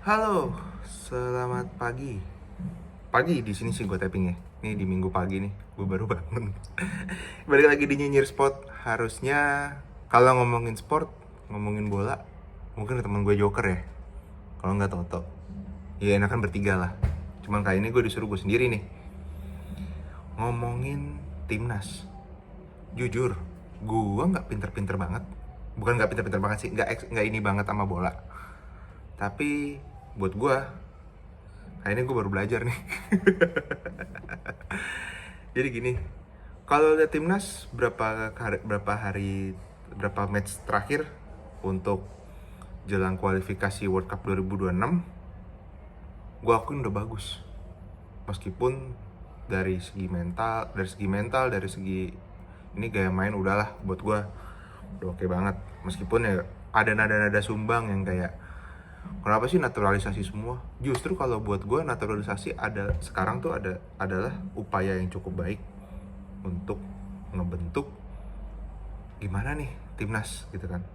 Halo, selamat pagi. Pagi di sini sih gue tapping ya. Ini di minggu pagi nih, gue baru bangun. Balik lagi di Nyinyir Sport. Harusnya kalau ngomongin sport, ngomongin bola, mungkin teman gue Joker ya. Kalau nggak Toto, ya enakan bertiga lah. Cuman kali ini gue disuruh gue sendiri nih ngomongin timnas. Jujur, gue nggak pinter-pinter banget. Bukan nggak pinter-pinter banget sih, nggak ini banget sama bola. Tapi buat gue, kayaknya gue baru belajar nih. Jadi gini, kalau lihat timnas berapa match terakhir untuk jelang kualifikasi World Cup 2026, gue akuin udah bagus. Meskipun dari segi ini gaya main udahlah buat gue udah oke banget. Meskipun ya ada nada-nada sumbang yang kayak kenapa sih naturalisasi semua? Justru kalau buat gue naturalisasi sekarang tuh adalah upaya yang cukup baik untuk ngebentuk gimana nih timnas gitu kan.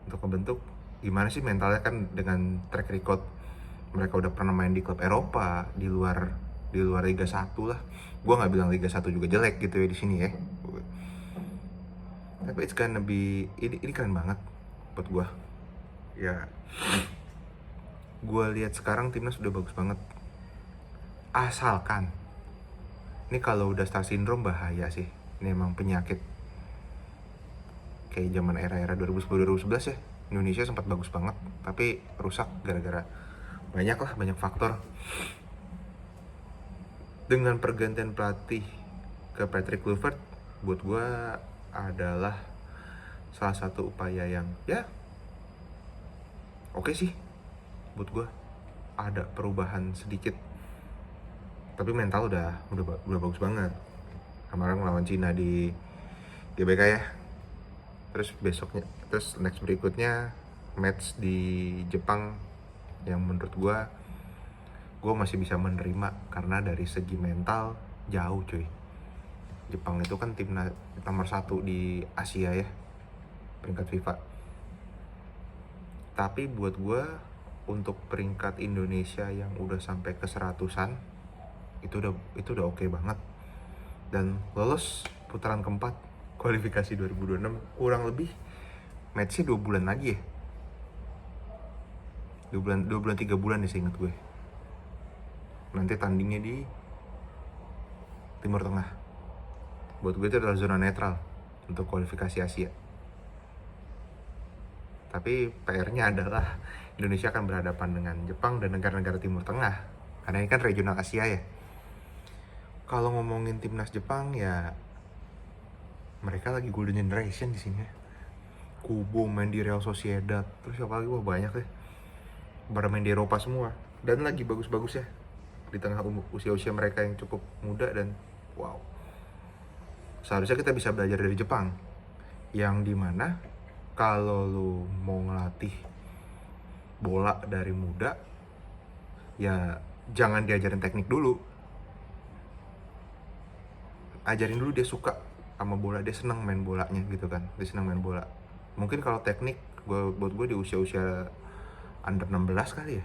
Untuk ngebentuk gimana sih mentalnya kan dengan track record mereka udah pernah main di klub Eropa di luar Liga 1 lah. Gue nggak bilang Liga 1 juga jelek gitu ya di sini ya. Tapi it's gonna be ini keren banget buat gue. Ya, gue lihat sekarang timnas udah bagus banget. Asalkan ini kalau udah star syndrome bahaya sih. Ini emang penyakit. Kayak zaman era-era 2010-2011 ya. Indonesia sempat bagus banget, tapi rusak gara-gara banyak faktor. Dengan pergantian pelatih ke Patrick Kluivert, buat gue adalah salah satu upaya yang ya oke sih. Buat gue ada perubahan sedikit, tapi mental udah bagus banget. Kemarin melawan Cina di GBK ya. Terus next berikutnya match di Jepang yang menurut gue masih bisa menerima karena dari segi mental jauh cuy. Jepang itu kan tim nomor 1 di Asia ya, peringkat FIFA. Tapi buat gue untuk peringkat Indonesia yang udah sampai ke 100-an itu udah oke banget. Dan lolos putaran keempat kualifikasi 2026 kurang lebih matchnya 2 bulan lagi ya. 2 bulan 3 bulan nih seinget gue. Nanti tandingnya di Timur Tengah. Buat gue itu adalah zona netral untuk kualifikasi Asia. Tapi PR-nya adalah Indonesia akan berhadapan dengan Jepang dan negara-negara Timur Tengah. Karena ini kan regional Asia ya. Kalau ngomongin timnas Jepang ya mereka lagi golden generation di sini. Kubo main di Real Sociedad, terus siapa lagi? Wah banyak deh. Pada main di Eropa semua dan lagi bagus-bagus ya di tengah usia-usia mereka yang cukup muda. Dan wow, seharusnya kita bisa belajar dari Jepang yang dimana kalau lu mau ngelatih bola dari muda ya jangan diajarin teknik dulu, ajarin dulu dia suka sama bola, dia senang main bolanya gitu kan. Dia senang main bola. Mungkin kalau teknik buat gue di usia-usia under 16 kali ya,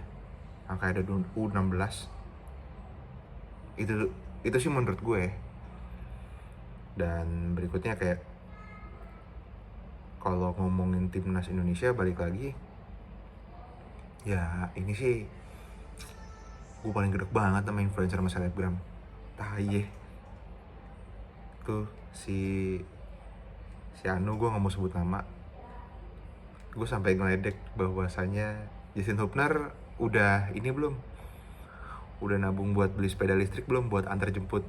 angka ada U16 itu sih menurut gue. Dan berikutnya kayak kalau ngomongin timnas Indonesia balik lagi ya ini sih gue paling gedek banget sama influencer sama selebgram taye tuh si Anu, gue nggak mau sebut nama. Gue sampai ngeledek bahwasanya Justin Hubner udah ini belum, udah nabung buat beli sepeda listrik belum buat antar jemput.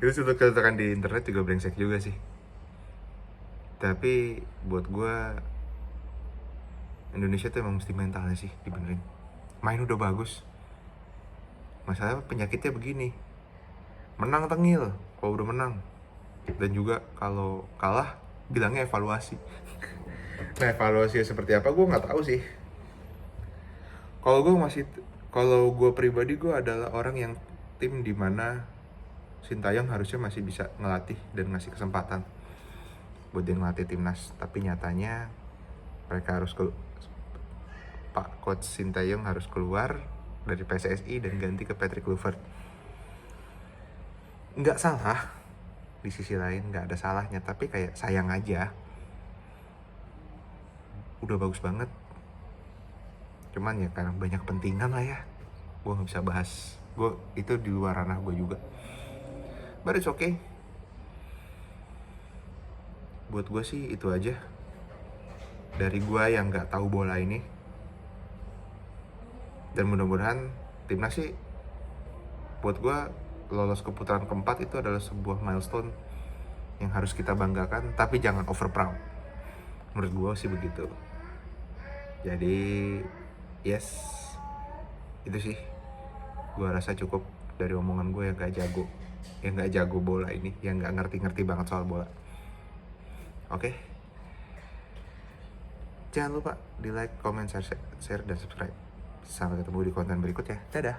Itu cetukan di internet juga brengsek juga sih. Tapi buat gue Indonesia tuh emang mesti mentalnya sih dibenerin. Main udah bagus, masalah penyakitnya begini, menang tengil kalau udah menang, dan juga kalau kalah bilangnya evaluasi. Nah evaluasinya seperti apa gue nggak tahu sih. Kalau gue pribadi gue adalah orang yang tim dimana Sintayong harusnya masih bisa ngelatih dan ngasih kesempatan buat dia ngelatih timnas. Tapi nyatanya mereka harus Pak Coach Sintayong harus keluar dari PSSI dan ganti ke Patrick Kluivert. Nggak salah, di sisi lain nggak ada salahnya, tapi kayak sayang aja. Udah bagus banget, cuman ya karena banyak kepentingan lah ya, gue nggak bisa bahas. Gue itu di luar ranah gue juga. But it's okay. Buat gue sih itu aja dari gue yang nggak tahu bola ini. Dan mudah-mudahan timnas sih, buat gue lolos ke putaran keempat itu adalah sebuah milestone yang harus kita banggakan, tapi jangan over proud. Menurut gue sih begitu. Jadi yes, itu sih gue rasa cukup dari omongan gue yang gak jago bola ini, yang gak ngerti-ngerti banget soal bola. Oke. Jangan lupa di like, comment, share, dan subscribe. Sampai ketemu di konten berikutnya. Dadah.